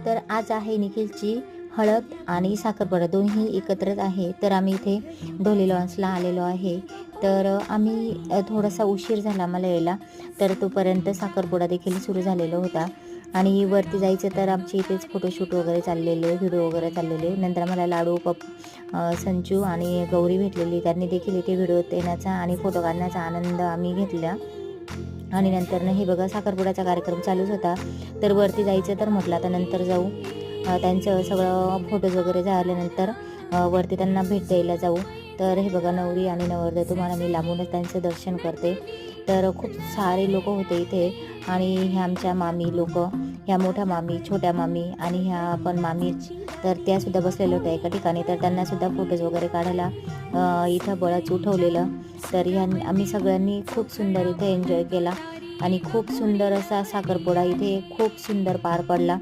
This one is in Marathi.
तर आज आहे निखिलची हळद आणि साखरपुडा दोन्ही एकत्रच आहे. तर आम्ही इथे ढोली लॉन्सला आलेलो आहे. तर आम्ही थोडासा उशीर झाला मला यायला, तर तोपर्यंत साखरपुडा देखील सुरू झालेला होता. आणि वरती जायचं तर आमचे इथेच फोटोशूट वगैरे चाललेले, व्हिडिओ वगैरे चाललेले. नंतर मला लाडू, संजू आणि गौरी भेटलेली. त्यांनी देखील इथे व्हिडिओ येण्याचा आणि फोटो काढण्याचा आनंद आम्ही घेतला. आणि नंतरनं हे बघा साखरपुड्याचा कार्यक्रम चालूच होता. तर वरती जायचं तर म्हटलं आता नंतर जाऊ. त्यांचं सगळं फोटोज वगैरे झाल्यानंतर वरती त्यांना भेट द्यायला जाऊ. तर हे बघा नवरी आणि नवरदेव तुम्हाला मी लांबूनच त्यांचं दर्शन करते. तर खूप सारे लोक होते इथे. आणि ह्या आमच्या मामी लोक, ह्या मोठ्या मामी, छोट्या मामी आणि ह्या पण मामीच, तर त्यासुद्धा बसलेल्या होत्या एका ठिकाणी. तर त्यांनासुद्धा फोटोज वगैरे काढायला इथं बळच उठवलेलं. तर आम्ही सगळ्यांनी खूप सुंदर इथे एन्जॉय केला आणि खूप सुंदर असा साखरपुडा इथे खूप सुंदर पार पडला.